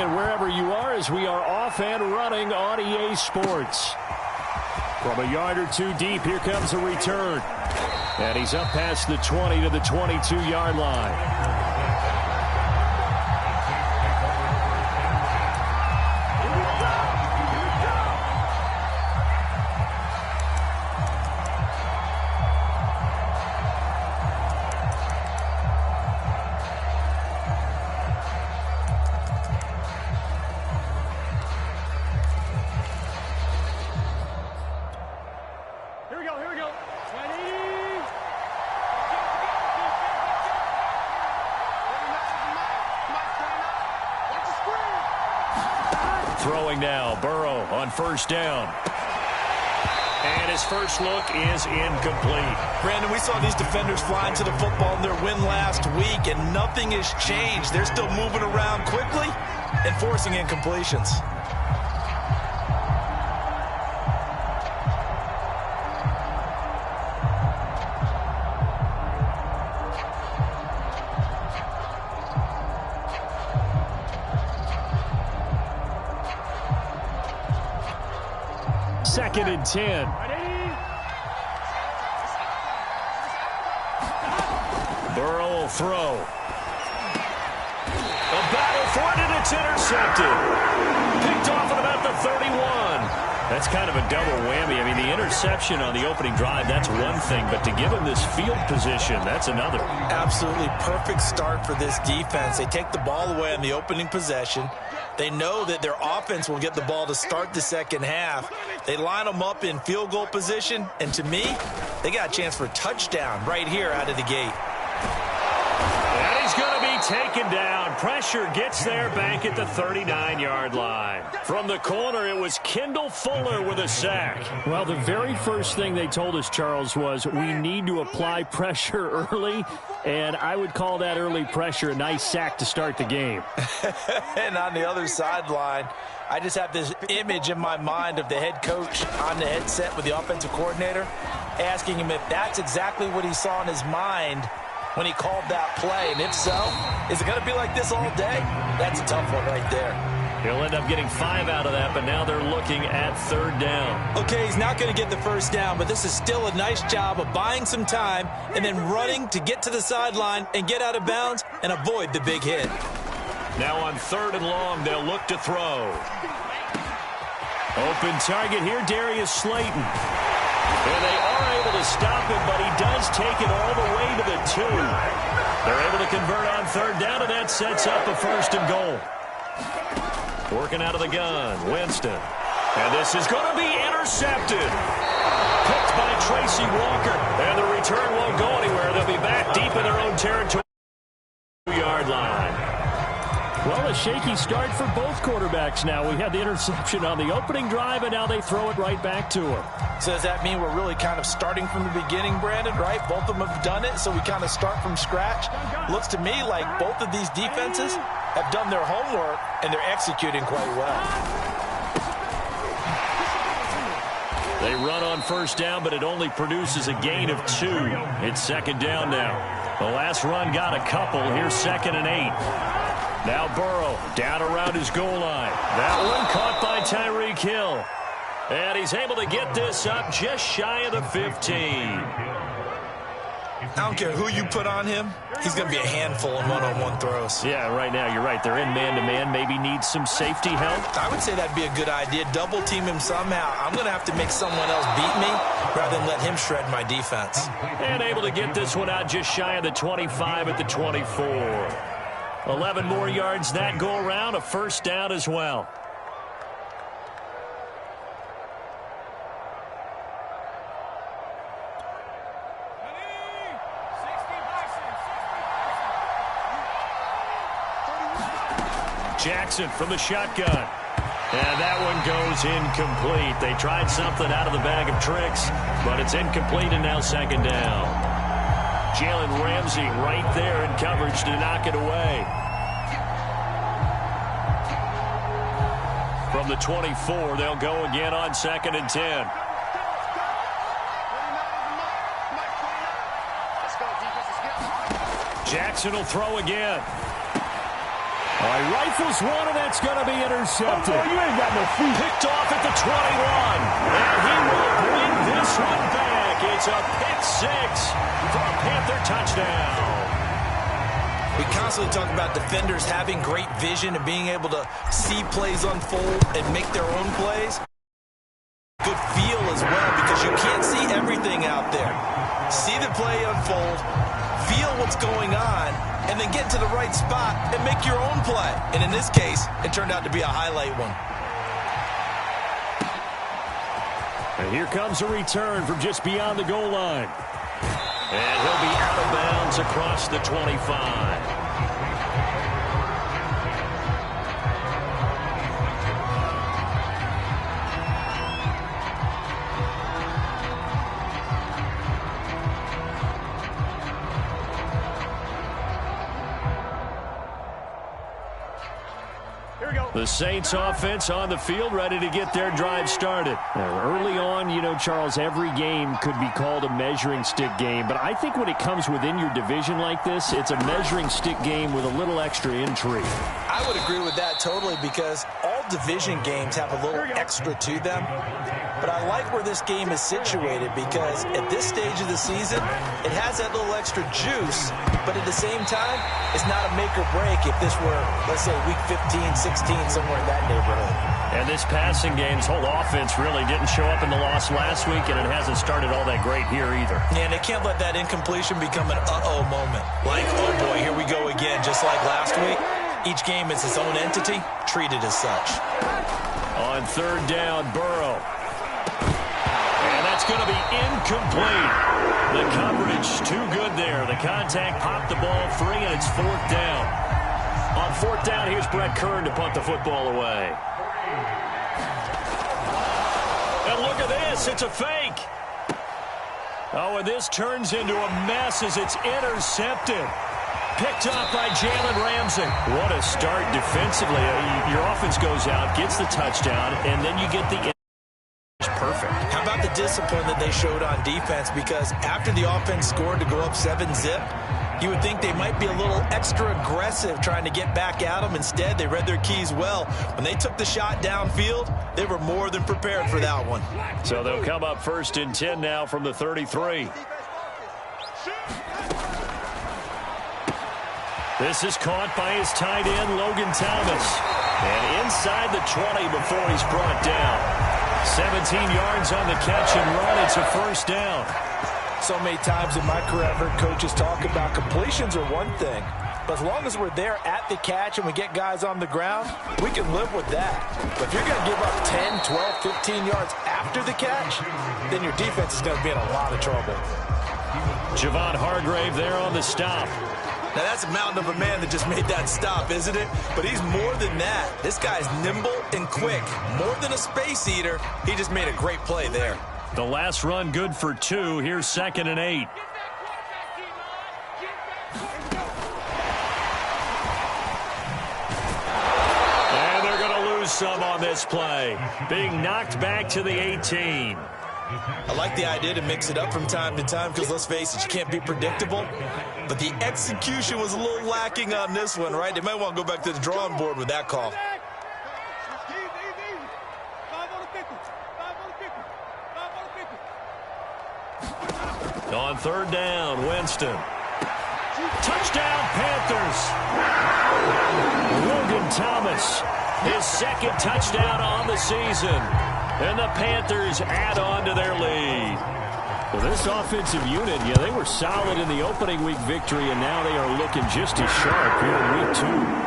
and wherever you are as we are off and running on EA Sports. From a yard or two deep, here comes a return. And he's up past the 20 to the 22-yard line. Throwing now, Burrow on first down. And his first look is incomplete. Brandon, we saw these defenders flying to the football in their win last week, and nothing has changed. They're still moving around quickly and forcing incompletions. Second and 10. Burrow will throw. A battle for it, and it's intercepted. Picked off at about the 31. That's kind of a double whammy. I mean, the interception on the opening drive, that's one thing, but to give him this field position, that's another. Absolutely perfect start for this defense. They take the ball away on the opening possession. They know that their offense will get the ball to start the second half. They line them up in field goal position, and to me, they got a chance for a touchdown right here out of the gate. And he's going to be taken down. Pressure gets there back at the 39-yard line. From the corner, it was Kendall Fuller with a sack. Well, the very first thing they told us, Charles, was we need to apply pressure early, and I would call that early pressure a nice sack to start the game. And on the other sideline, I just have this image in my mind of the head coach on the headset with the offensive coordinator asking him if that's exactly what he saw in his mind when he called that play. And if so, is it going to be like this all day? That's a tough one right there. He'll end up getting 5 out of that, but now they're looking at third down. Okay, he's not going to get the first down, but this is still a nice job of buying some time and then running to get to the sideline and get out of bounds and avoid the big hit. Now on third and long, they'll look to throw. Open target here, Darius Slayton. And they are able to stop him, but he does take it all the way to the 2. They're able to convert on third down, and that sets up a first and goal. Working out of the gun, Winston. And this is going to be intercepted. Picked by Tracy Walker. And the return won't go anywhere. They'll be back deep in their own territory. 2-yard line. Well, a shaky start for both quarterbacks now. We had the interception on the opening drive, and now they throw it right back to him. So does that mean we're really kind of starting from the beginning, Brandon, right? Both of them have done it, so we kind of start from scratch. Looks to me like both of these defenses have done their homework, and they're executing quite well. They run on first down, but it only produces a gain of 2. It's second down now. The last run got a couple. Here's second and 8. Now Burrow down around his goal line. That one caught by Tyreek Hill. And he's able to get this up just shy of the 15. I don't care who you put on him. He's going to be a handful in one-on-one throws. Yeah, right now you're right. They're in man-to-man. Maybe needs some safety help. I would say that'd be a good idea. Double team him somehow. I'm going to have to make someone else beat me rather than let him shred my defense. And able to get this one out just shy of the 25 at the 24. 11 more yards that go around, a first down as well. Jackson from the shotgun. And that one goes incomplete. They tried something out of the bag of tricks, but it's incomplete and now second down. Jalen Ramsey right there in coverage to knock it away. From the 24, they'll go again on second and 10. Jackson will throw again. He rifles one, and that's going to be intercepted. Oh, you ain't got no feet. Picked off at the 21. And he will bring this one back. It's a pick six for a Panther touchdown. We constantly talk about defenders having great vision and being able to see plays unfold and make their own plays. Good feel as well, because you can't see everything out there. See the play unfold, feel what's going on, and then get to the right spot and make your own play. And in this case, it turned out to be a highlight one. And here comes a return from just beyond the goal line. And he'll be out of bounds across the 25. The Saints offense on the field, ready to get their drive started. Early on, you know, Charles, every game could be called a measuring stick game. But I think when it comes within your division like this, it's a measuring stick game with a little extra intrigue. I would agree with that totally, because all division games have a little extra to them. But I like where this game is situated, because at this stage of the season, it has that little extra juice. But at the same time, it's not a make or break if this were, let's say, week 15, 16, somewhere in that neighborhood. And this passing game's whole offense really didn't show up in the loss last week, and it hasn't started all that great here either. Yeah, and they can't let that incompletion become an uh-oh moment. Like, oh boy, here we go again, just like last week. Each game is its own entity, treated as such. On third down, Burrow. And that's going to be incomplete. The coverage too good there. The contact popped the ball free, and it's fourth down. On fourth down, here's Brett Kern to punt the football away. And look at this. It's a fake. Oh, and this turns into a mess as it's intercepted. Picked up by Jalen Ramsey. What a start defensively. Your offense goes out, gets the touchdown, and then you get the perfect. How about the discipline that they showed on defense? Because after the offense scored to go up 7-zip, you would think they might be a little extra aggressive trying to get back at them. Instead, they read their keys well. When they took the shot downfield, they were more than prepared for that one. So they'll come up first and 10 now from the 33. This is caught by his tight end, Logan Thomas. And inside the 20 before he's brought down. 17 yards on the catch and run. It's a first down. So many times in my career, I've heard coaches talk about completions are one thing. But as long as we're there at the catch and we get guys on the ground, we can live with that. But if you're going to give up 10, 12, 15 yards after the catch, then your defense is going to be in a lot of trouble. Javon Hargrave there on the stop. Now, that's a mountain of a man that just made that stop, isn't it? But he's more than that. This guy's nimble and quick. More than a space eater, he just made a great play there. The last run good for 2. Here's 2nd and 8. And they're going to lose some on this play. Being knocked back to the 18. I like the idea to mix it up from time to time because, let's face it, you can't be predictable. But the execution was a little lacking on this one, right? They might want to go back to the drawing board with that call. On third down, Winston. Touchdown, Panthers. Logan Thomas, his second touchdown on the season. And the Panthers add on to their lead. Well, this offensive unit, yeah, they were solid in the opening week victory, and now they are looking just as sharp here in week 2.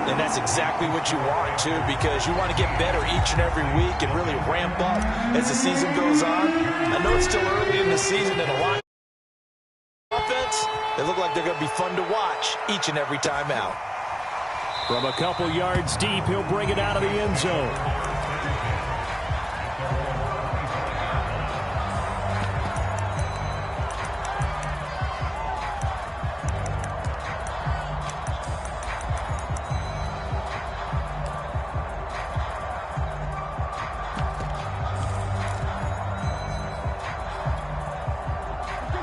And that's exactly what you want, too, because you want to get better each and every week and really ramp up as the season goes on. I know it's still early in the season and a lot of offense. They look like they're going to be fun to watch each and every time out. From a couple yards deep, he'll bring it out of the end zone.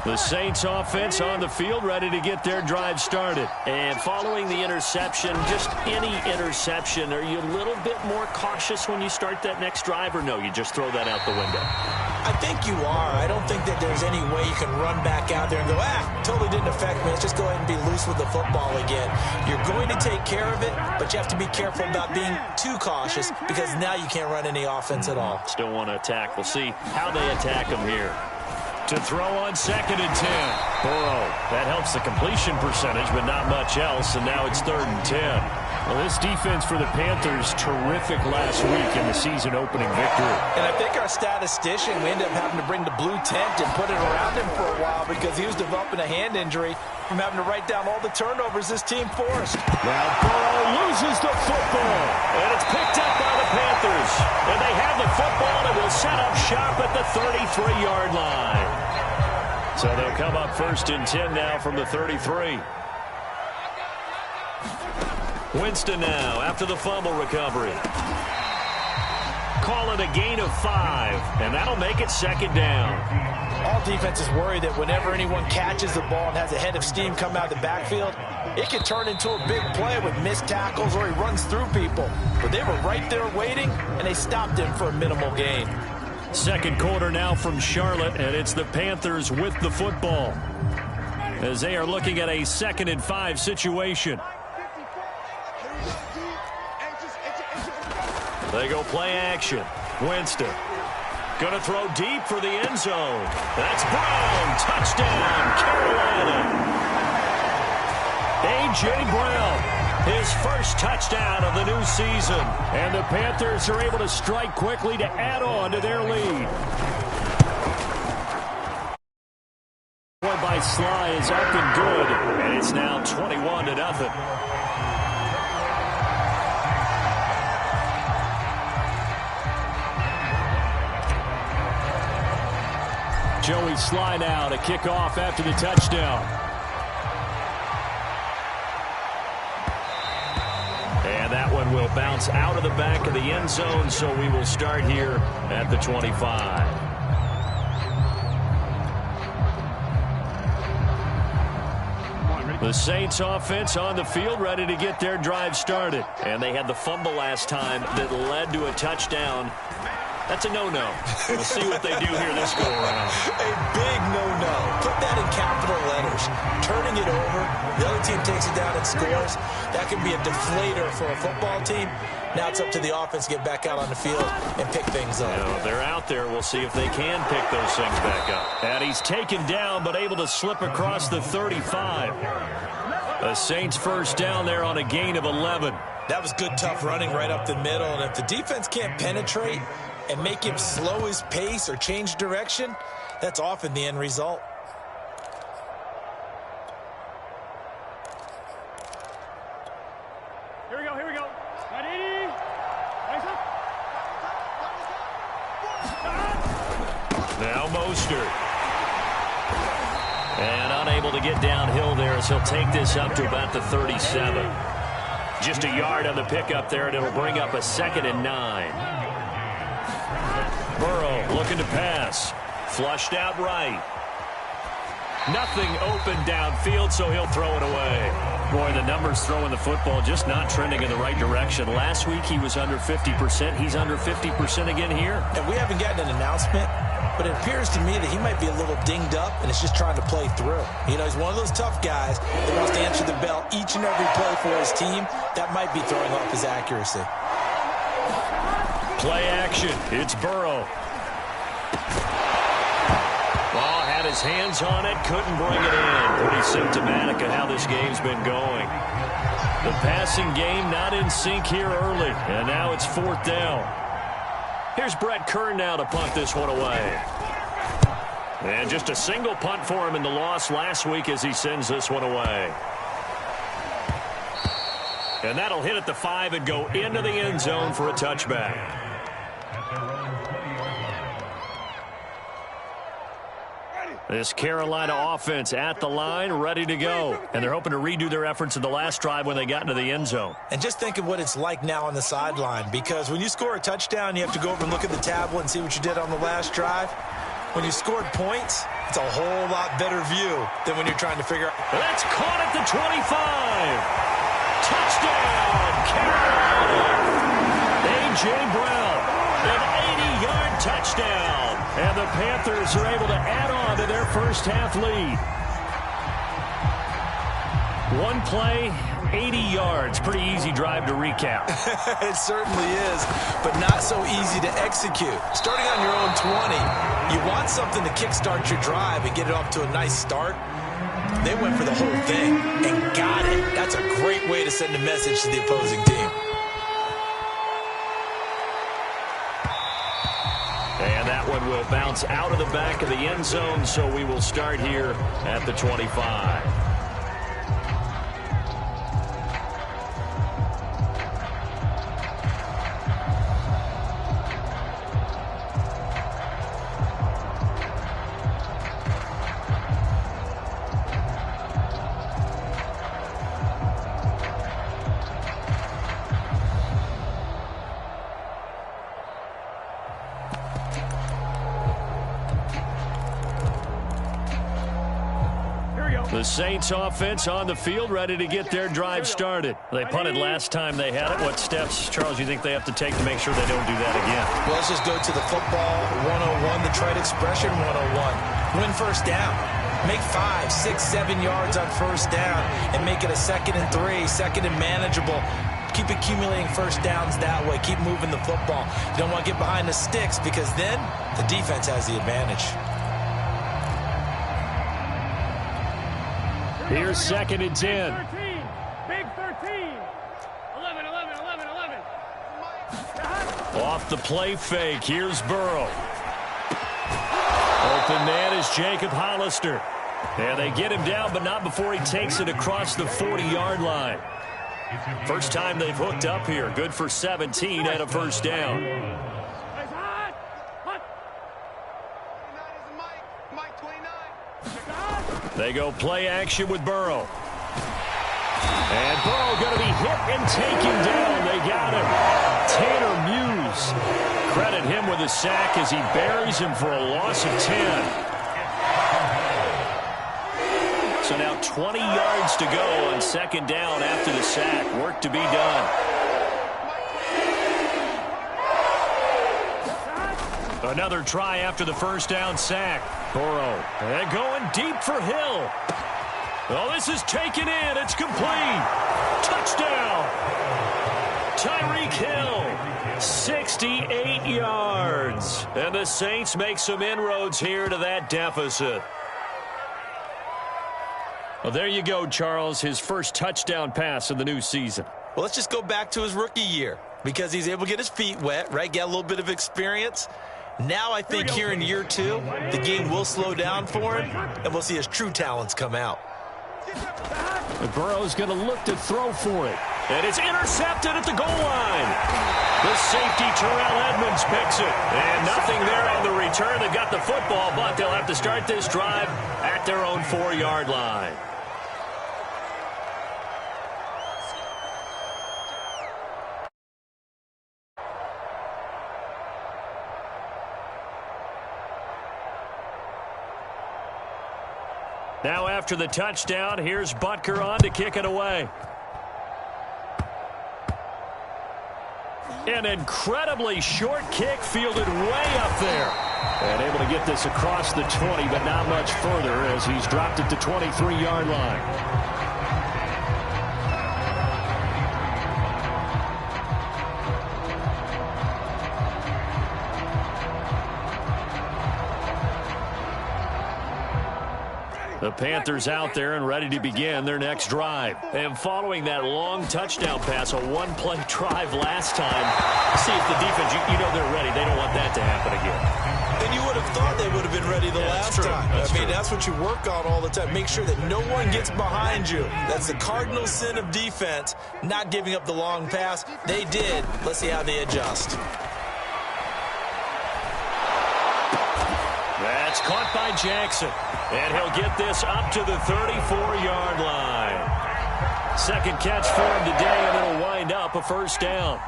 The Saints offense on the field, ready to get their drive started. And following the interception, just any interception, are you a little bit more cautious when you start that next drive, or no, you just throw that out the window? I think you are. I don't think that there's any way you can run back out there and go, totally didn't affect me. Let's just go ahead and be loose with the football again. You're going to take care of it, but you have to be careful about being too cautious because now you can't run any offense at all. Still want to attack. We'll see how they attack them here. To throw on 2nd and 10. Burrow. That helps the completion percentage, but not much else, and now it's 3rd and 10. Well, this defense for the Panthers, terrific last week in the season-opening victory. And I think our statistician, we ended up having to bring the blue tent and put it around him for a while because he was developing a hand injury from having to write down all the turnovers this team forced. Now Burrow loses the football, and it's picked up by the Panthers. And they have the football and will set up shop at the 33-yard line. So they'll come up 1st and 10 now from the 33. Winston now after the fumble recovery. Call it a gain of 5, and that'll make it 2nd down. All defenses worry that whenever anyone catches the ball and has a head of steam come out of the backfield, it can turn into a big play with missed tackles or he runs through people. But they were right there waiting, and they stopped him for a minimal gain. 2nd quarter now from Charlotte, and it's the Panthers with the football as they are looking at a 2nd and 5 situation. They go play action. Winston going to throw deep for the end zone. That's Brown. Touchdown, Carolina. A.J. Brown, his first touchdown of the new season. And the Panthers are able to strike quickly to add on to their lead. Point by Sly is up and good. And it's now 21-0. Joey Sly now to kick off after the touchdown. And that one will bounce out of the back of the end zone, so we will start here at the 25. The Saints offense on the field ready to get their drive started. And they had the fumble last time that led to a touchdown. That's a no-no. We'll see what they do here this go-around. A big no-no. Put that in capital letters. Turning it over, the other team takes it down and scores. That can be a deflator for a football team. Now it's up to the offense to get back out on the field and pick things up. They're out there. We'll see if they can pick those things back up. And he's taken down but able to slip across the 35. The Saints first down there on a gain of 11. That was good, tough running right up the middle. And if the defense can't penetrate and make him slow his pace or change direction, that's often the end result. Here we go. 180. Nice up. Now Mostert. And unable to get downhill there as he'll take this up to about the 37. Just a yard on the pickup there, and it'll bring up a 2nd and 9. Burrow looking to pass. Flushed out right. Nothing open downfield, so he'll throw it away. Boy, the numbers throwing the football just not trending in the right direction. Last week he was under 50%. He's under 50% again here. And we haven't gotten an announcement, but it appears to me that he might be a little dinged up and is just trying to play through. You know, he's one of those tough guys that wants to answer the bell each and every play for his team. That might be throwing off his accuracy. Play action. It's Burrow. Ball had his hands on it, couldn't bring it in. Pretty symptomatic of how this game's been going. The passing game not in sync here early, and now it's 4th down. Here's Brett Kern now to punt this one away. And just a single punt for him in the loss last week as he sends this one away. And that'll hit at the 5 and go into the end zone for a touchback. This Carolina offense at the line, ready to go. And they're hoping to redo their efforts in the last drive when they got into the end zone. And just think of what it's like now on the sideline, because when you score a touchdown, you have to go over and look at the tablet and see what you did on the last drive. When you scored points, it's a whole lot better view than when you're trying to figure out. That's caught at the 25. Touchdown, Carolina. A.J. Brown, an 80-yard touchdown. And the Panthers are able to add on to their first half lead. One play, 80 yards. Pretty easy drive to recap. It certainly is, but not so easy to execute. Starting on your own 20, you want something to kickstart your drive and get it off to a nice start. They went for the whole thing and got it. That's a great way to send a message to the opposing team. And that one will bounce out of the back of the end zone, so we will start here at the 25. The Saints offense on the field, ready to get their drive started. They punted last time they had it. What steps, Charles, you think they have to take to make sure they don't do that again? Well, let's just go to the football 101, the trite expression 101. Win first down. Make 5, 6, 7 yards on first down and make it a 2nd and 3, 2nd and manageable. Keep accumulating first downs that way. Keep moving the football. You don't want to get behind the sticks because then the defense has the advantage. Here's 2nd and 10. 13. Big 13. 11, 11, 11, 11. Off the play fake. Here's Burrow. Open man is Jacob Hollister. And they get him down, but not before he takes it across the 40-yard line. First time they've hooked up here. Good for 17 and a first down. They go play action with Burrow. And Burrow going to be hit and taken down. They got him. Tanner Muse. Credit him with a sack as he buries him for a loss of 10. So now 20 yards to go on 2nd down after the sack. Work to be done. Another try after the first down sack. Burrow. And going deep for Hill. Oh, this is taken in. It's complete. Touchdown. Tyreek Hill. 68 yards. And the Saints make some inroads here to that deficit. Well, there you go, Charles. His first touchdown pass of the new season. Well, let's just go back to his rookie year because he's able to get his feet wet, right? Get a little bit of experience. Now I think here in year 2, the game will slow down for him, and we'll see his true talents come out. Burrow's going to look to throw for it. And it's intercepted at the goal line. The safety, Terrell Edmonds, picks it. And nothing there on the return. They got the football, but they'll have to start this drive at their own 4-yard line. Now after the touchdown, here's Butker on to kick it away. An incredibly short kick fielded way up there. And able to get this across the 20, but not much further as he's dropped it to 23-yard line. The Panthers out there and ready to begin their next drive. And following that long touchdown pass, a one-play drive last time, see if the defense, you know they're ready. They don't want that to happen again. And you would have thought they would have been ready the last time. I mean, that's what you work on all the time. Make sure that no one gets behind you. That's the cardinal sin of defense, not giving up the long pass. They did. Let's see how they adjust. That's caught by Jackson. And he'll get this up to the 34-yard line. Second catch for him today, and it'll wind up a first down.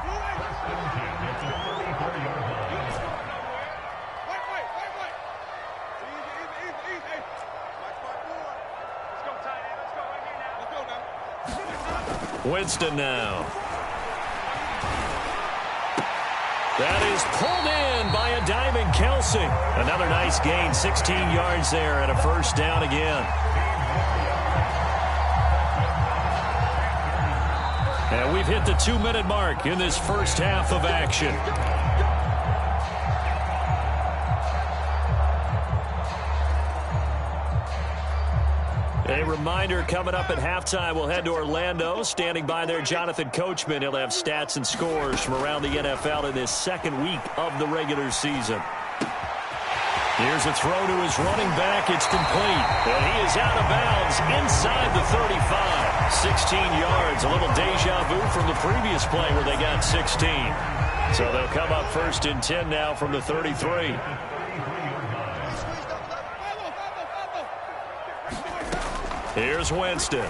Winston now. That is pulled in by a diving Kelsey. Another nice gain, 16 yards there and a first down again. And we've hit the 2-minute mark in this first half of action. A reminder, coming up at halftime, we'll head to Orlando. Standing by there, Jonathan Coachman. He'll have stats and scores from around the NFL in this second week of the regular season. Here's a throw to his running back. It's complete. And he is out of bounds inside the 35. 16 yards. A little deja vu from the previous play where they got 16. So they'll come up first and 10 now from the 33. Here's Winston.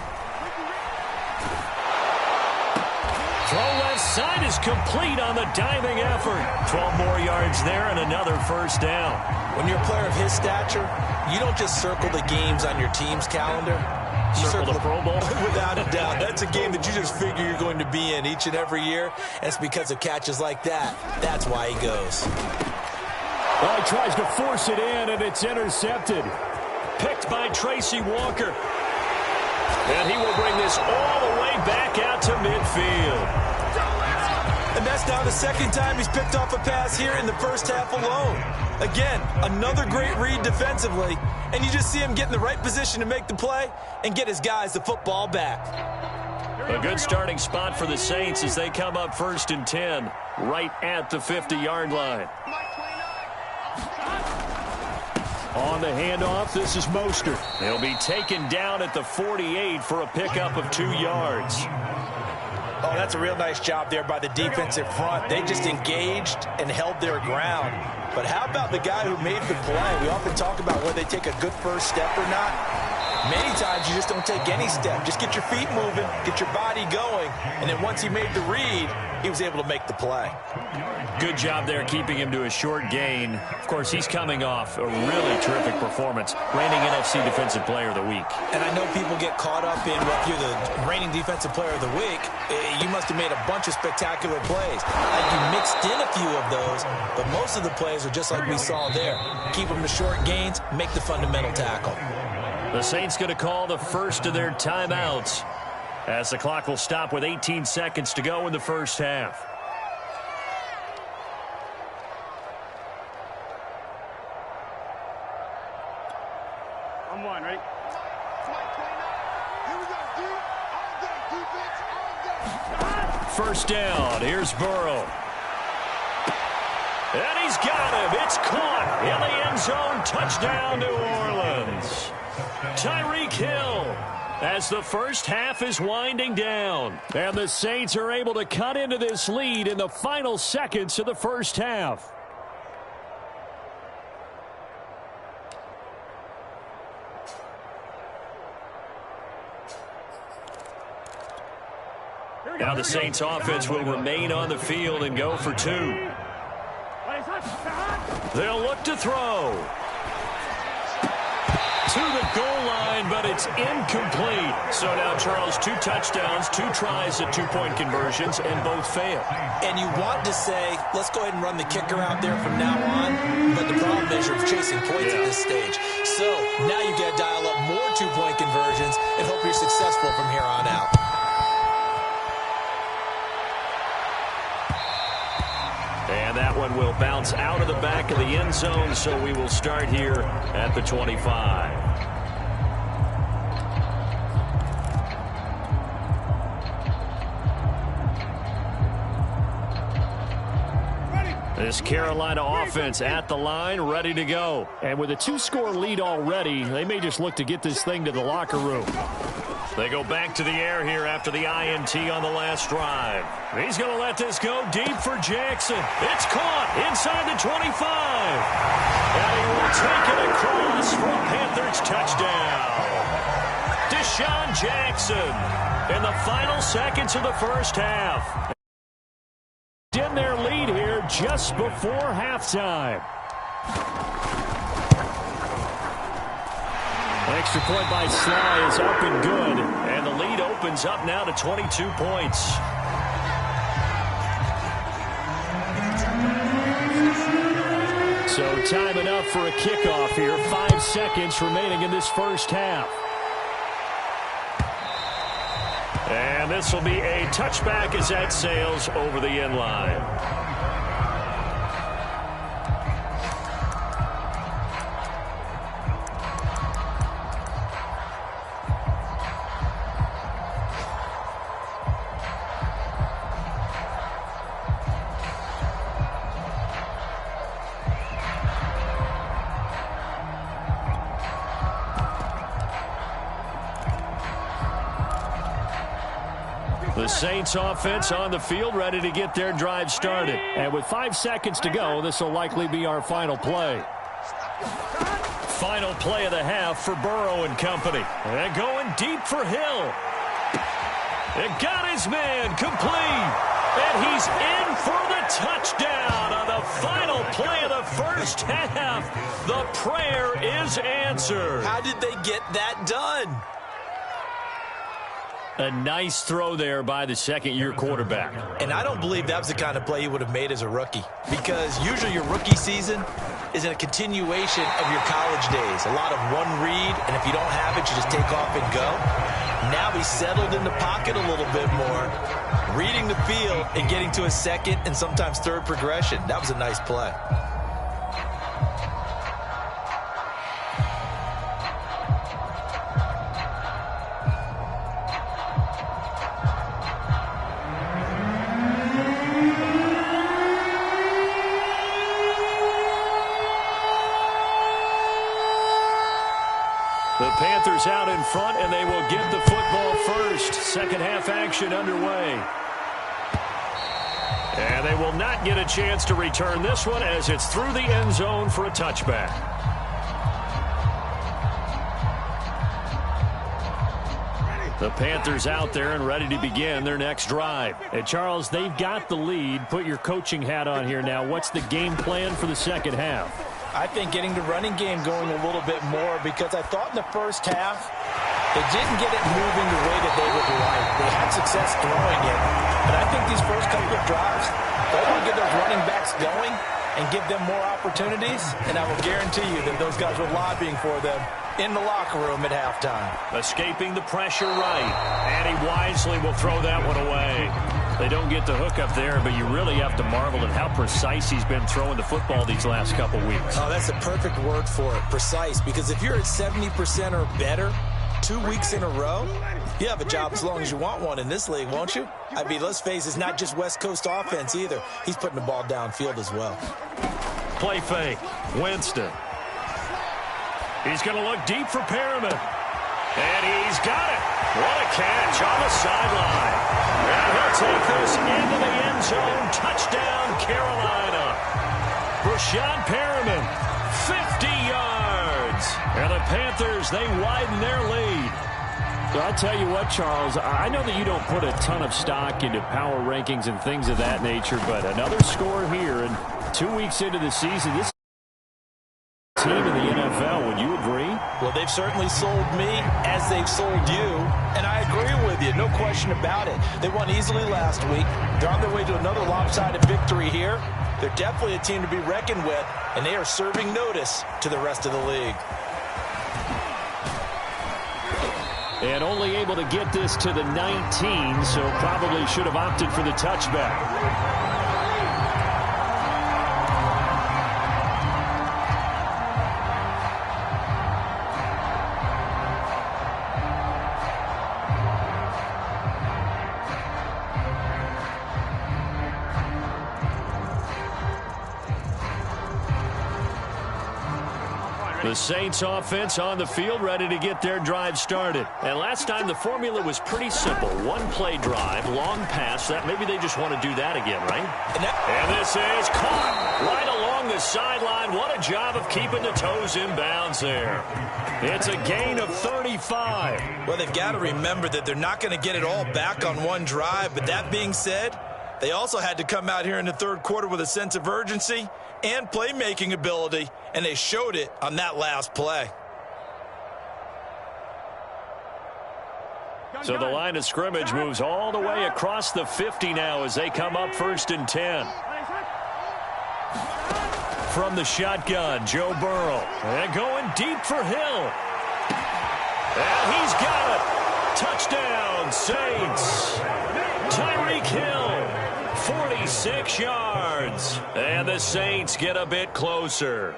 Throw left side is complete on the diving effort. 12 more yards there and another first down. When you're a player of his stature, you don't just circle the games on your team's calendar. You circle the Pro Bowl? Without a doubt. That's a game that you just figure you're going to be in each and every year. And it's because of catches like that. That's why he goes. Well, he tries to force it in, and it's intercepted. Picked by Tracy Walker. And he will bring this all the way back out to midfield. And that's now the second time he's picked off a pass here in the first half alone. Again, another great read defensively. And you just see him get in the right position to make the play and get his guys the football back. A good starting spot for the Saints as they come up first and 10, right at the 50-yard line. On the handoff, this is Mostert. He'll be taken down at the 48 for a pickup of 2 yards. Oh, that's a real nice job there by the defensive front. They just engaged and held their ground. But how about the guy who made the play? We often talk about whether they take a good first step or not. Many times you just don't take any step. Just get your feet moving, get your body going, and then once he made the read, he was able to make the play. Good job there keeping him to a short gain. Of course, he's coming off a really terrific performance. Reigning NFC Defensive Player of the Week. And I know people get caught up in, well, if you're the reigning Defensive Player of the Week, you must have made a bunch of spectacular plays. You mixed in a few of those, but most of the plays are just like we saw there. Keep them to short gains, make the fundamental tackle. The Saints going to call the first of their timeouts as the clock will stop with 18 seconds to go in the first half. I'm one, right? First down. Here's Burrow. And he's got him. It's caught in the end zone. Touchdown, New Orleans. Tyreek Hill as the first half is winding down. And the Saints are able to cut into this lead in the final seconds of the first half. Now the Saints offense will remain on the field and go for 2. They'll look to throw. To the goal line, but it's incomplete. So now, Charles, 2 touchdowns, 2 tries at 2-point conversions, and both fail. And you want to say, let's go ahead and run the kicker out there from now on, but the problem is you're chasing points at this stage. So now you got to dial up more 2-point conversions and hope you're successful from here on out. And that one will bounce out of the back of the end zone, so we will start here at the 25. This Carolina offense at the line, ready to go. And with a 2-score lead already, they may just look to get this thing to the locker room. They go back to the air here after the INT on the last drive. He's going to let this go deep for Jackson. It's caught inside the 25. And he will take it across for a Panthers touchdown. Deshaun Jackson in the final seconds of the first half. In their lead here just before halftime. Extra point by Sly is up and good. And the lead opens up now to 22 points. So time enough for a kickoff here. 5 seconds remaining in this first half. And this will be a touchback as that sails over the end line. The Saints offense on the field, ready to get their drive started. And with 5 seconds to go, this will likely be our final play. Final play of the half for Burrow and company. And going deep for Hill. It got his man complete. And he's in for the touchdown on the final play of the first half. The prayer is answered. How did they get that done? A nice throw there by the second-year quarterback. And I don't believe that was the kind of play he would have made as a rookie, because usually your rookie season is in a continuation of your college days. A lot of one read, and if you don't have it, you just take off and go. Now he's settled in the pocket a little bit more, reading the field and getting to a second and sometimes third progression. That was a nice play. The Panthers out in front, and they will get the football first. Second half action underway. And they will not get a chance to return this one as it's through the end zone for a touchback. The Panthers out there and ready to begin their next drive. And Charles, they've got the lead. Put your coaching hat on here now. What's the game plan for the second half? I think getting the running game going a little bit more, because I thought in the first half they didn't get it moving the way that they would like. They had success throwing it, but I think these first couple of drives, they want to get those running backs going and give them more opportunities, and I will guarantee you that those guys were lobbying for them in the locker room at halftime. Escaping the pressure right, and he wisely will throw that one away. They don't get the hook up there, but you really have to marvel at how precise he's been throwing the football these last couple weeks. Oh, that's the perfect word for it, precise, because if you're at 70% or better 2 weeks in a row, you have a job as long as you want one in this league, won't you? I mean, let's face it, it's not just West Coast offense either. He's putting the ball downfield as well. Play fake. Winston. He's going to look deep for Perriman. And he's got it. What a catch on the sideline. And he'll take this into the end zone. Touchdown, Carolina. Brashad Perriman, 50 yards. And the Panthers, they widen their lead. So I'll tell you what, Charles, I know that you don't put a ton of stock into power rankings and things of that nature, but another score here, and 2 weeks into the season, this team in the NFL, would you agree? Well, they've certainly sold me as they've sold you, and I agree with you, no question about it. They won easily last week. They're on their way to another lopsided victory here. They're definitely a team to be reckoned with, and they are serving notice to the rest of the league. And only able to get this to the 19, so probably should have opted for the touchback. The Saints offense on the field, ready to get their drive started. And last time the formula was pretty simple. One play drive, long pass. That maybe they just want to do that again, right? And this is caught right along the sideline. What a job of keeping the toes in bounds there. It's a gain of 35. Well, they've got to remember that they're not going to get it all back on one drive. But that being said, they also had to come out here in the third quarter with a sense of urgency and playmaking ability, and they showed it on that last play. So the line of scrimmage moves all the way across the 50 now as they come up 1st and 10. From the shotgun, Joe Burrow. And going deep for Hill. And he's got it. Touchdown, Saints. Tyreek Hill, 46 yards. And the Saints get a bit closer.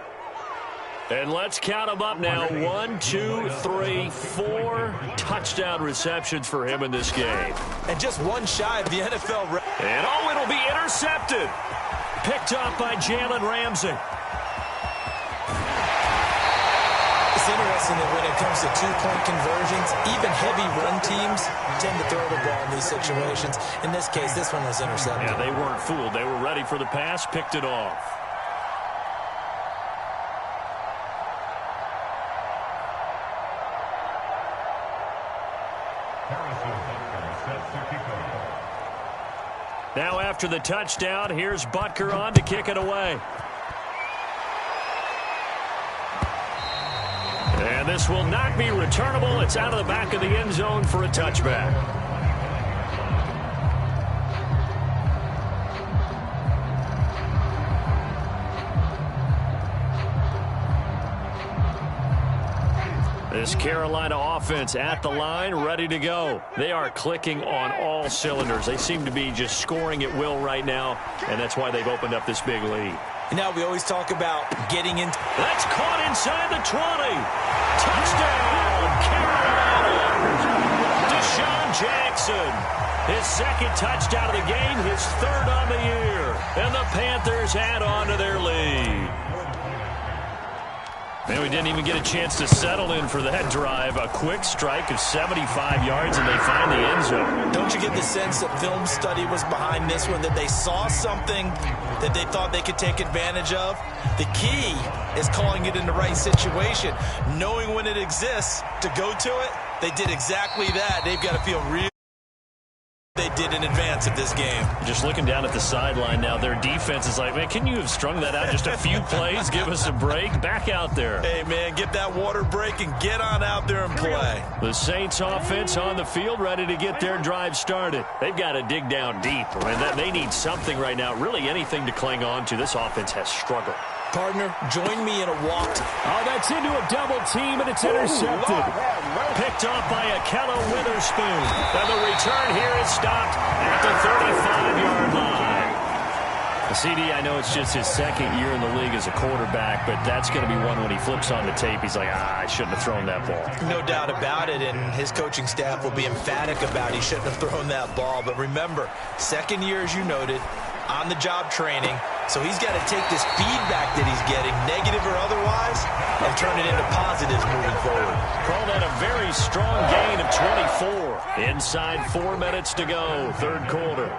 And let's count them up now. 1, 2, 3, 4 touchdown receptions for him in this game. And just one shy of the NFL record. And oh, it'll be intercepted. Picked up by Jalen Ramsey. It's interesting that when it comes to two-point conversions, even heavy run teams tend to throw the ball in these situations. In this case, this one was intercepted. Yeah, they weren't fooled. They were ready for the pass, picked it off. Now after the touchdown, here's Butker on to kick it away. And this will not be returnable. It's out of the back of the end zone for a touchback. This Carolina offense at the line, ready to go. They are clicking on all cylinders. They seem to be just scoring at will right now, and that's why they've opened up this big lead. Now we always talk about getting into... That's caught inside the 20. Touchdown, Carolina. Deshaun Jackson. His second touchdown of the game, his third on the year. And the Panthers add on to their lead. Man, we didn't even get a chance to settle in for that drive. A quick strike of 75 yards, and they find the end zone. Don't you get the sense that film study was behind this one, that they saw something that they thought they could take advantage of? The key is calling it in the right situation, knowing when it exists to go to it. They did exactly that. They've got to feel real. They did in advance of this game. Just looking down at the sideline now, their defense is like, man, can you have strung that out just a few plays? Give us a break. Back out there. Hey, man, get that water break and get on out there and play. The Saints offense on the field, ready to get their drive started. They've got to dig down deep. I mean, they need something right now, really anything to cling on to. This offense has struggled. Partner, join me in a walk. Oh, that's into a double team, and it's intercepted. Picked off by Akello Witherspoon. And the return here is stopped at the 35-yard line. The CD, I know it's just his second year in the league as a quarterback, but that's going to be one when he flips on the tape. He's like, I shouldn't have thrown that ball. No doubt about it, and his coaching staff will be emphatic about he shouldn't have thrown that ball. But remember, second year, as you noted, on-the-job training. So he's got to take this feedback that he's getting, negative or otherwise, and turn it into positives moving forward. Call that a very strong gain of 24. Inside 4 minutes to go, third quarter.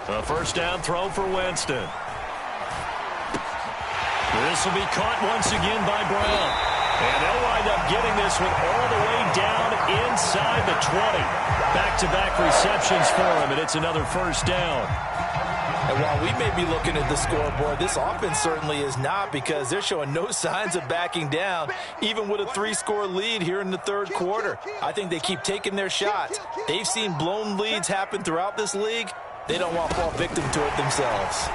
A first down throw for Winston. This will be caught once again by Brown. And they'll wind up getting this one all the way down inside the 20. Back-to-back receptions for him, and it's another first down. And while we may be looking at the scoreboard, this offense certainly is not, because they're showing no signs of backing down, even with a 3-score lead here in the third quarter. I think they keep taking their shots. They've seen blown leads happen throughout this league. They don't want to fall victim to it themselves.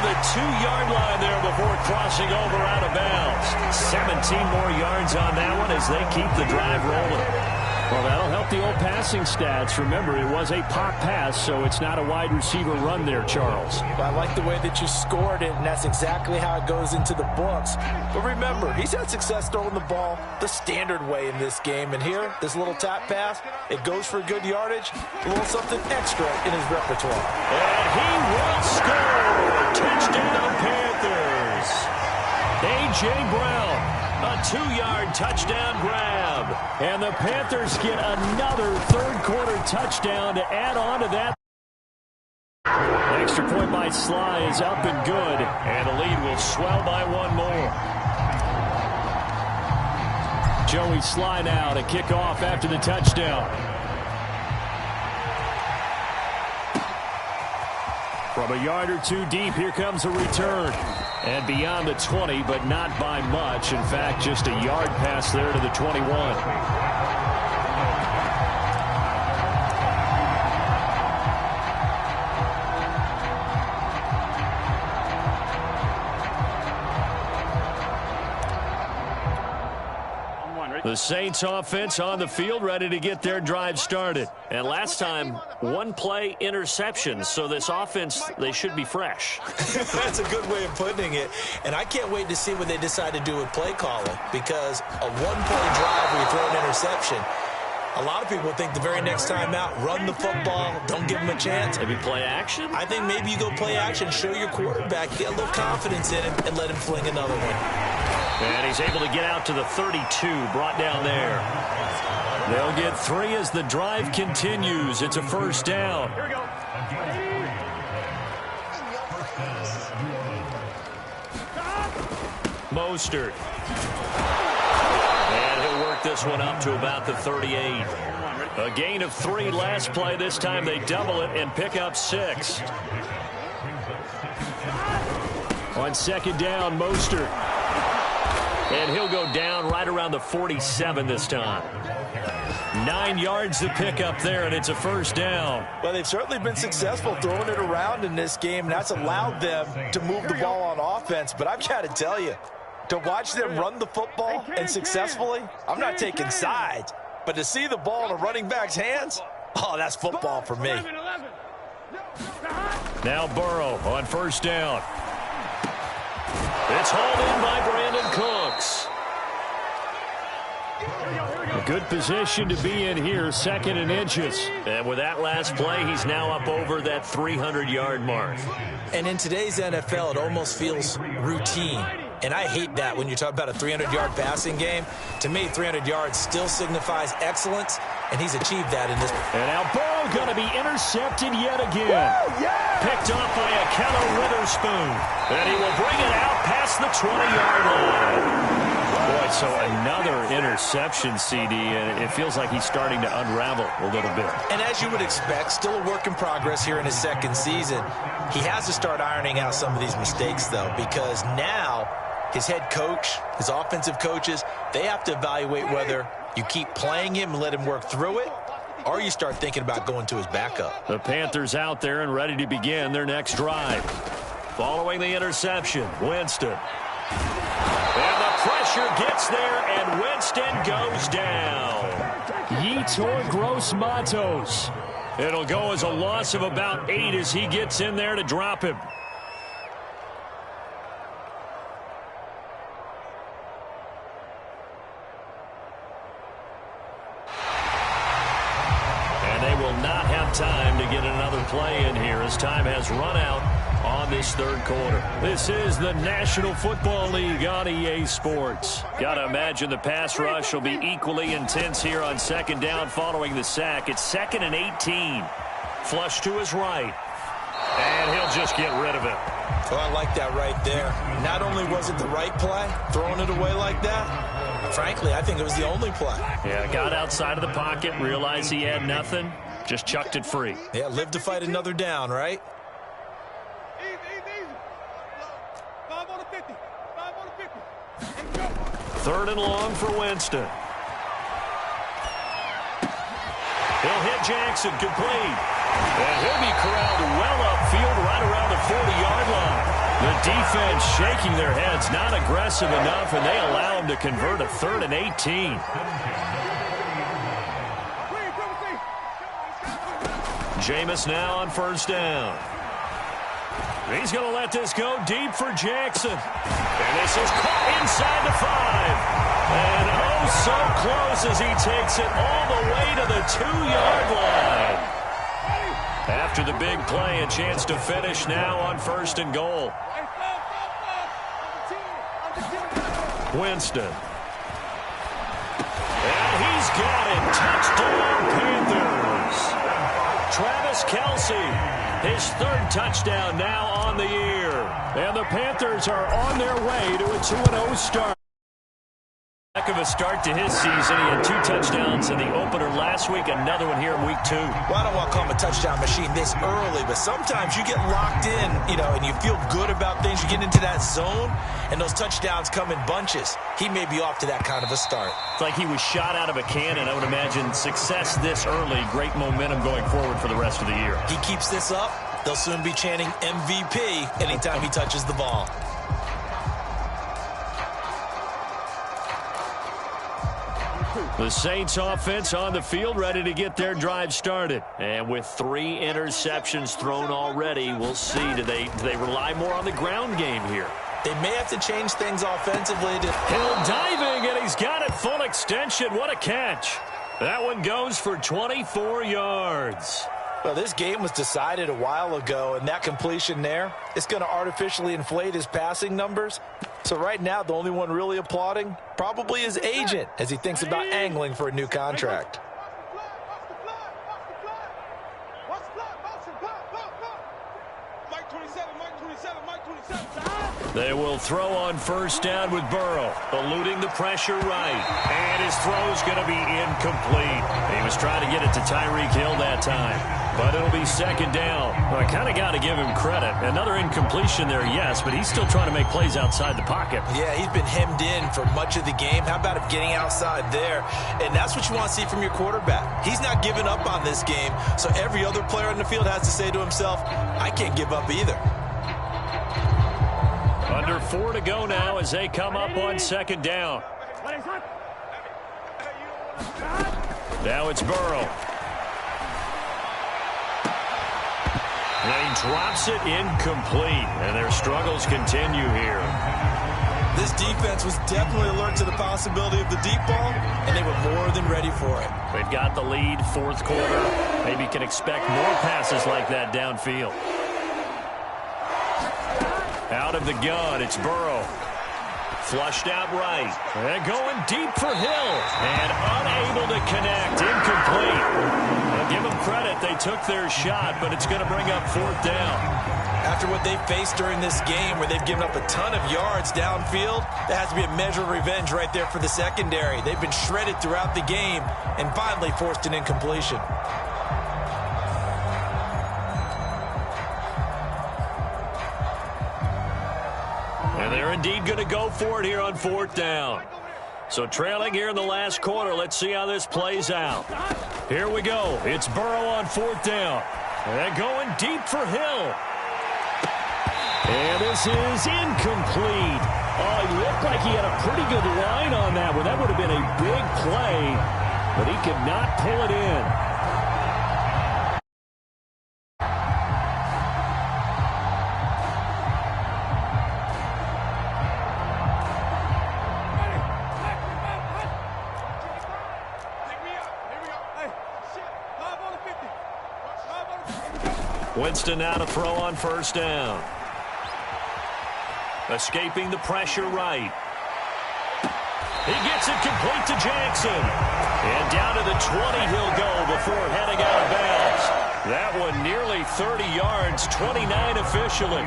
The 2-yard line there before crossing over out of bounds. 17 more yards on that one as they keep the drive rolling. Well, that'll help the old passing stats. Remember, it was a pop pass, so it's not a wide receiver run there, Charles. Well, I like the way that you scored it, and that's exactly how it goes into the books. But remember, he's had success throwing the ball the standard way in this game. And here, this little tap pass, it goes for good yardage, a little something extra in his repertoire. And he will score! Touchdown, Panthers! A.J. Brown. A 2-yard touchdown grab. And the Panthers get another third-quarter touchdown to add on to that. Extra point by Sly is up and good. And the lead will swell by one more. Joey Sly now to kick off after the touchdown. From a yard or two deep, here comes a return. And beyond the 20, but not by much. In fact, just a yard pass there to the 21. The Saints offense on the field, ready to get their drive started. And last time, one play interception. So this offense, they should be fresh. That's a good way of putting it. And I can't wait to see what they decide to do with play calling, because a one-play drive where you throw an interception, a lot of people think the very next time out, run the football, don't give them a chance. Maybe play action? I think maybe you go play action, show your quarterback, get a little confidence in him, and let him fling another one. And he's able to get out to the 32, brought down there. They'll get 3 as the drive continues. It's a first down. Here we go. Mostert. And he'll work this one up to about the 38. A gain of 3 last play. This time they double it and pick up 6. On second down, Mostert. And he'll go down right around the 47 this time. 9 yards to pick up there, and it's a first down. Well, they've certainly been successful throwing it around in this game, and that's allowed them to move the ball on offense. But I've got to tell you, to watch them run the football and successfully, I'm not taking sides, but to see the ball in a running back's hands, oh, that's football for me. Now Burrow on first down. It's hauled in by Brandon Cooks. A good position to be in here, 2nd and inches. And with that last play, he's now up over that 300-yard mark. And in today's NFL, it almost feels routine. And I hate that when you talk about a 300-yard passing game. To me, 300 yards still signifies excellence, and he's achieved that in this. And now Burrow going to be intercepted yet again. Picked off by a Keller Witherspoon. And he will bring it out past the 20-yard line. Boy, so another interception, CD, and it feels like he's starting to unravel a little bit. And as you would expect, still a work in progress here in his 2nd season. He has to start ironing out some of these mistakes, though, because now his head coach, his offensive coaches, they have to evaluate whether you keep playing him and let him work through it, or you start thinking about going to his backup. The Panthers out there and ready to begin their next drive. Following the interception, Winston. And the pressure gets there, and Winston goes down. Yetur Gross-Matos. It'll go as a loss of about 8 as he gets in there to drop him. And they will not have time to get another play in here as time has run out on this 3rd quarter. This is the National Football League on EA Sports. Got to imagine the pass rush will be equally intense here on 2nd down following the sack. It's 2nd and 18. Flush to his right. And he'll just get rid of it. Well, I like that right there. Not only was it the right play, throwing it away like that, frankly, I think it was the only play. Yeah, got outside of the pocket, realized he had nothing, just chucked it free. Yeah, live to fight another down, right? Easy. 5 on the 50. 5 on the 50. 3rd and long for Winston. He'll hit Jackson, complete. And he'll be corralled well upfield right around the 40-yard line. The defense shaking their heads, not aggressive enough, and they allow him to convert a 3rd and 18. Jameis now on first down. He's going to let this go deep for Jackson. And this is caught inside the 5. And oh, so close as he takes it all the way to the 2-yard line. After the big play, a chance to finish now on 1st and goal. Winston. And he's got it. Touchdown, Panthers. Travis Kelce, his 3rd touchdown now on the year. And the Panthers are on their way to a 2-0 start. Heck of a start to his season. He had 2 touchdowns in the opener last week, another one here in week 2. Well, I don't want to call him a touchdown machine this early, but sometimes you get locked in, and you feel good about things. You get into that zone, and those touchdowns come in bunches. He may be off to that kind of a start. It's like he was shot out of a cannon. I would imagine success this early, great momentum going forward for the rest of the year. He keeps this up, they'll soon be chanting MVP anytime he touches the ball. The Saints offense on the field, ready to get their drive started. And with 3 interceptions thrown already, we'll see. Do they rely more on the ground game here? They may have to change things offensively. Hill diving, and he's got it full extension. What a catch. That one goes for 24 yards. Well, this game was decided a while ago, and that completion there, it's going to artificially inflate his passing numbers. So right now, the only one really applauding probably his agent as he thinks about angling for a new contract. They will throw on first down with Burrow, eluding the pressure right. And his throw's going to be incomplete. He was trying to get it to Tyreek Hill that time. But it'll be second down. Well, I kind of got to give him credit. Another incompletion there, yes, but he's still trying to make plays outside the pocket. Yeah, he's been hemmed in for much of the game. How about him getting outside there? And that's what you want to see from your quarterback. He's not giving up on this game, so every other player in the field has to say to himself, I can't give up either. Under 4 to go now as they come up on second down. Now it's Burrow. And he drops it incomplete, and their struggles continue here. This defense was definitely alert to the possibility of the deep ball, and they were more than ready for it. They've got the lead, 4th quarter. Maybe can expect more passes like that downfield. Out of the gun, it's Burrow. Flushed out right. And going deep for Hill. And unable to connect. Incomplete. I'll give them credit. They took their shot, but it's going to bring up 4th down. After what they faced during this game where they've given up a ton of yards downfield, that has to be a measure of revenge right there for the secondary. They've been shredded throughout the game and finally forced an incompletion. And they're indeed going to go for it here on 4th down. So trailing here in the last quarter. Let's see how this plays out. Here we go. It's Burrow on 4th down. And going deep for Hill. And this is incomplete. Oh, he looked like he had a pretty good line on that one. That would have been a big play, but he could not pull it in. Winston now to throw on first down. Escaping the pressure right. He gets it complete to Jackson. And down to the 20 he'll go before heading out of bounds. That one nearly 30 yards, 29 officially.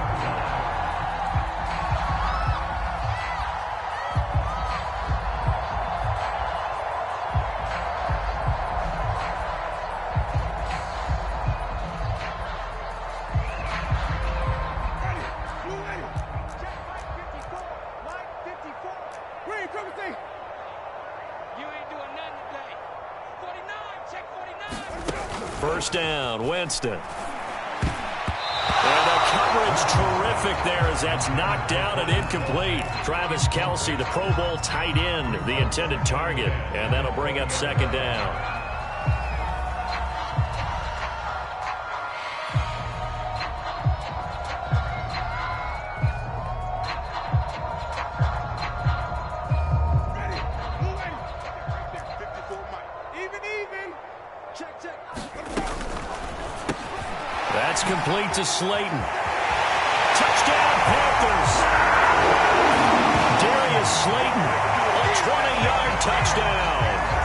First down, Winston. And the coverage terrific there as that's knocked down and incomplete. Travis Kelce, the Pro Bowl tight end, the intended target. And that'll bring up second down. That's complete to Slayton. Touchdown, Panthers. Darius Slayton, a 20-yard touchdown.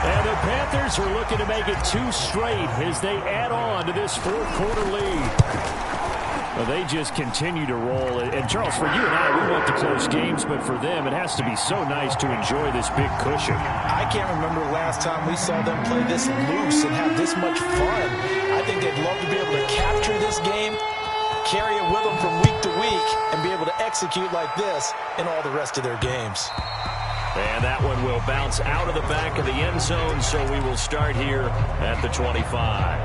And the Panthers are looking to make it 2 straight as they add on to this 4th quarter lead. Well, they just continue to roll. And, Charles, for you and I, we want the close games, but for them, it has to be so nice to enjoy this big cushion. I can't remember the last time we saw them play this loose and have this much fun. I think they'd love to be able to capture this game, carry it with them from week to week, and be able to execute like this in all the rest of their games. And that one will bounce out of the back of the end zone, so we will start here at the 25.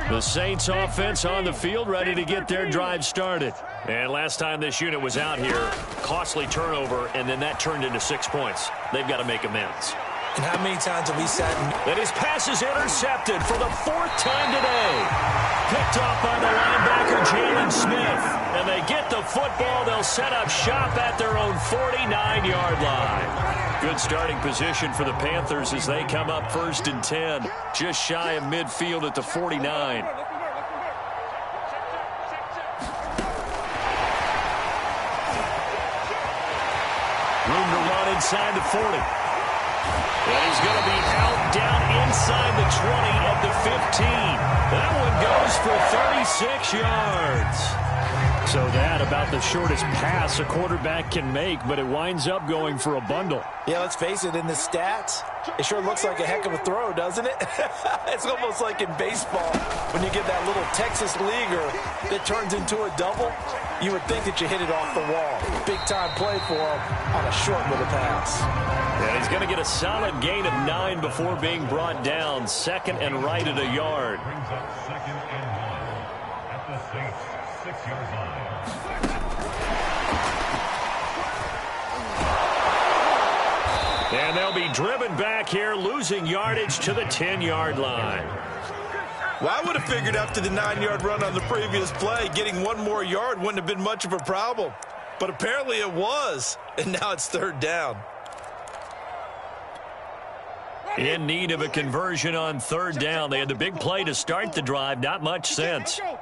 The Saints offense on the field, ready to get their drive started. And last time this unit was out here, costly turnover, and then that turned into 6 points. They've got to make amends. And how many times have we sat and his pass is intercepted for the 4th time today. Picked off by the linebacker, Jalen Smith. And they get the football. They'll set up shop at their own 49-yard line. Good starting position for the Panthers as they come up 1st and 10. Just shy of midfield at the 49. Room to run inside the 40. And he's going to be out down inside the 20 at the 15. That one goes for 36 yards. So that about the shortest pass a quarterback can make, but it winds up going for a bundle. Yeah, let's face it, in the stats, it sure looks like a heck of a throw, doesn't it? It's almost like in baseball when you get that little Texas leaguer that turns into a double. You would think that you hit it off the wall. Big-time play for him on a short little pass. And he's going to get a solid gain of 9 before being brought down. 2nd and right at a yard. Brings up 2nd and 1 at the Saints 6-yard line. And they'll be driven back here, losing yardage to the 10-yard line. Well, I would have figured after the 9-yard run on the previous play, getting 1 more yard wouldn't have been much of a problem. But apparently it was, and now it's 3rd down. In need of a conversion on 3rd down. They had the big play to start the drive. Not much sense. And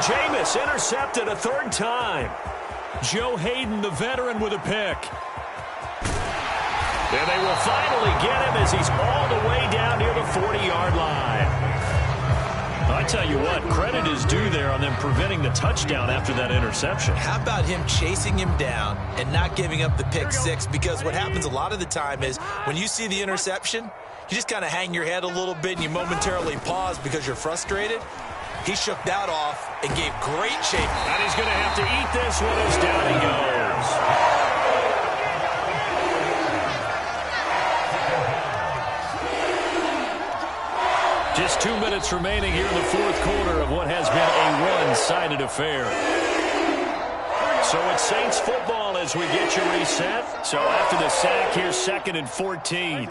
Jameis intercepted a 3rd time. Joe Hayden, the veteran, with a pick. And they will finally get him as he's all the way down near the 40-yard line. I tell you what, credit is due there on them preventing the touchdown after that interception. How about him chasing him down and not giving up the pick 6? Because what happens a lot of the time is when you see the interception, you just kind of hang your head a little bit and you momentarily pause because you're frustrated. He shook that off and gave great chase. And he's going to have to eat this one as down he goes. Just 2 minutes remaining here in the 4th quarter of what has been a one-sided affair. So it's Saints football as we get you reset. So after the sack, here's 2nd and 14.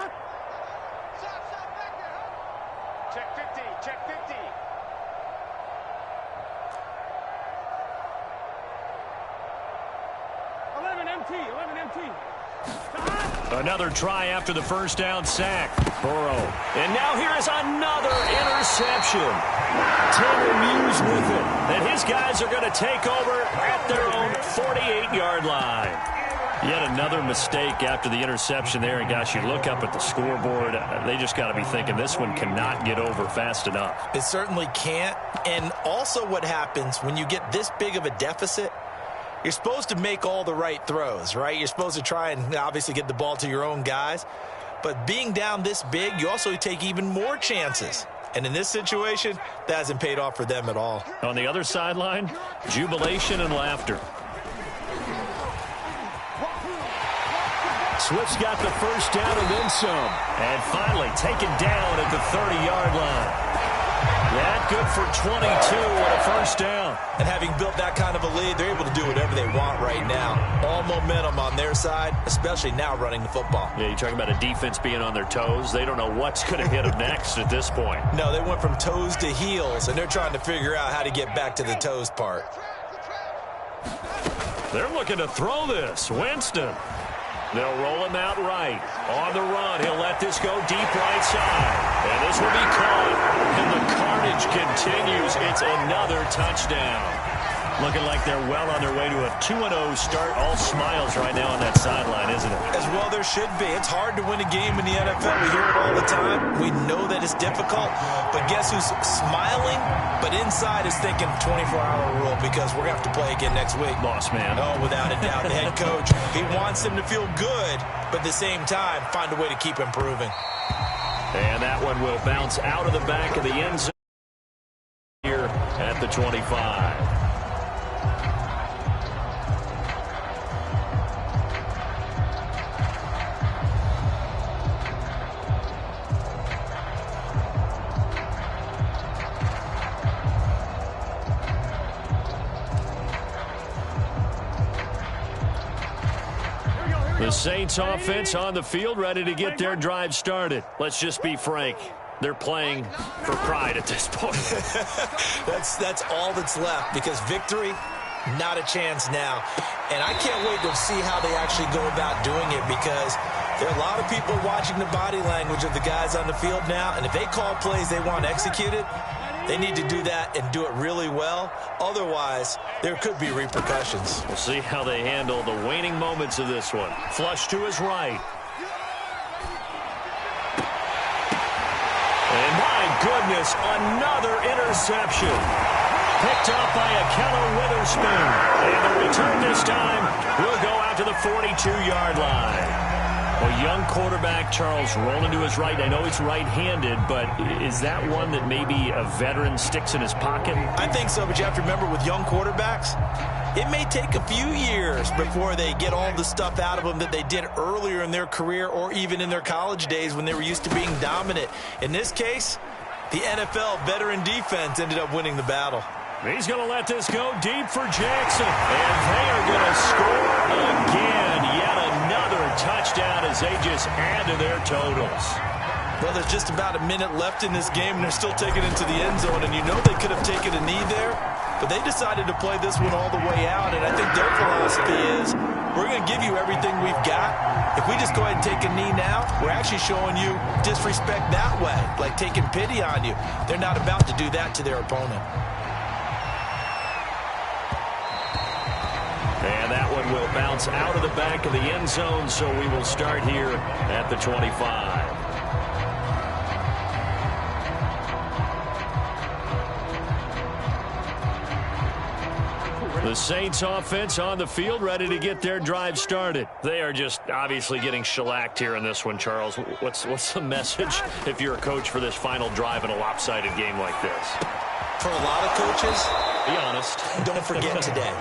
Another try after the 1st down sack. Burrow. And now here is another interception. Taylor Muse with it. And his guys are going to take over at their own 48-yard line. Yet another mistake after the interception there. And, gosh, you look up at the scoreboard. They just got to be thinking this one cannot get over fast enough. It certainly can't. And also what happens when you get this big of a deficit, you're supposed to make all the right throws, right? You're supposed to try and obviously get the ball to your own guys. But being down this big, you also take even more chances. And in this situation, that hasn't paid off for them at all. On the other sideline, jubilation and laughter. Swift's got the 1st down and then some. And finally taken down at the 30-yard line. That good for 22 and a 1st down. And having built that kind of a lead, they're able to do whatever they want right now. All momentum on their side, especially now running the football. Yeah, you're talking about a defense being on their toes. They don't know what's going to hit them next at this point. No, they went from toes to heels, and they're trying to figure out how to get back to the toes part. They're looking to throw this. Winston. They'll roll him out right. On the run, he'll let this go deep right side. And this will be caught. And the carnage continues. It's another touchdown. Looking like they're well on their way to a 2-0 start. All smiles right now on that sideline, isn't it? As well there should be. It's hard to win a game in the NFL. We hear it all the time. We know that it's difficult. But guess who's smiling? But inside is thinking 24-hour rule because we're going to have to play again next week. Boss man. Oh, without a doubt. The head coach, he wants them to feel good, but at the same time, find a way to keep improving. And that one will bounce out of the back of the end zone here at the 25. The Saints offense on the field, ready to get their drive started. Let's just be frank. They're playing for pride at this point. That's all that's left because victory, not a chance now. And I can't wait to see how they actually go about doing it because there are a lot of people watching the body language of the guys on the field now. And if they call plays they want executed, they need to do that and do it really well. Otherwise, there could be repercussions. We'll see how they handle the waning moments of this one. Flush to his right. And my goodness, another interception. Picked up by Akello Witherspoon. And the return this time will go out to the 42-yard line. Well, young quarterback, Charles, rolling to his right. I know he's right-handed, but is that one that maybe a veteran sticks in his pocket? I think so, but you have to remember with young quarterbacks, it may take a few years before they get all the stuff out of them that they did earlier in their career or even in their college days when they were used to being dominant. In this case, the NFL veteran defense ended up winning the battle. He's going to let this go deep for Jackson. And they are going to score again. Yet another touchdown as they just add to their totals. Well, there's just about a minute left in this game, and they're still taking it to the end zone. And you know they could have taken a knee there, but they decided to play this one all the way out. And I think their philosophy is, we're going to give you everything we've got. If we just go ahead and take a knee now, we're actually showing you disrespect that way, like taking pity on you. They're not about to do that to their opponent. And that one will bounce out of the back of the end zone, so we will start here at the 25. The Saints offense on the field, ready to get their drive started. They are just obviously getting shellacked here in this one, Charles. What's the message if you're a coach for this final drive in a lopsided game like this? For a lot of coaches, be honest, don't forget today.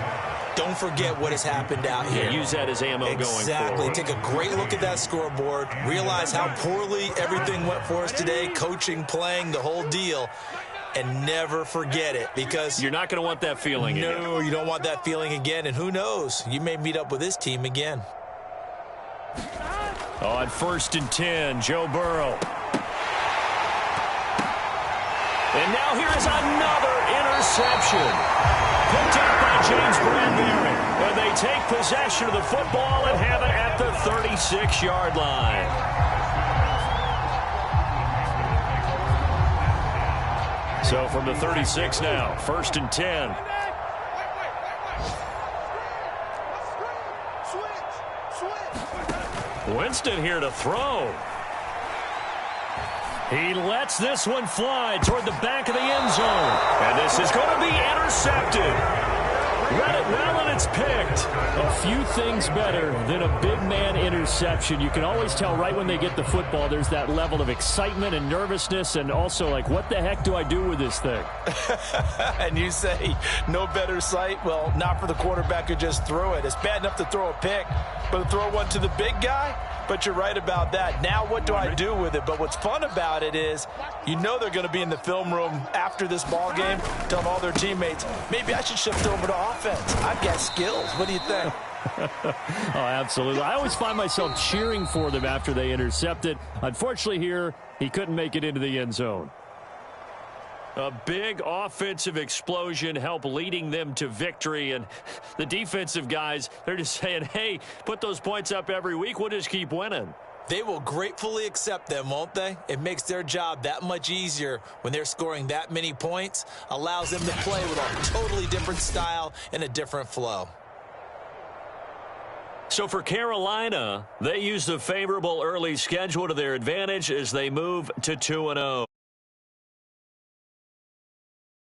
Don't forget what has happened out here. Yeah, use that as ammo going forward. Exactly. Take a great look at that scoreboard. Realize how poorly everything went for us today. Coaching, playing, the whole deal. And never forget it because you're not going to want that feeling again. No, you don't want that feeling again. And who knows? You may meet up with this team again. On 1st and 10, Joe Burrow. And now here is another interception. Picked up by James Bradbury. And they take possession of the football and have it at the 36-yard line. So from the 36 now, 1st and 10. Winston here to throw. He lets this one fly toward the back of the end zone. And this is going to be intercepted. Read it well, and it's picked. A few things better than a big man interception. You can always tell right when they get the football, there's that level of excitement and nervousness, and also like, what the heck do I do with this thing? And you say, no better sight? Well, not for the quarterback who just threw it. It's bad enough to throw a pick, but to throw one to the big guy? But you're right about that. Now what do I do with it? But what's fun about it is you know they're going to be in the film room after this ball game telling all their teammates, maybe I should shift over to offense. I've got skills. What do you think? Oh, absolutely. I always find myself cheering for them after they intercept it. Unfortunately here, he couldn't make it into the end zone. A big offensive explosion helped leading them to victory. And the defensive guys, they're just saying, hey, put those points up every week. We'll just keep winning. They will gratefully accept them, won't they? It makes their job that much easier when they're scoring that many points. Allows them to play with a totally different style and a different flow. So for Carolina, they use the favorable early schedule to their advantage as they move to 2-0.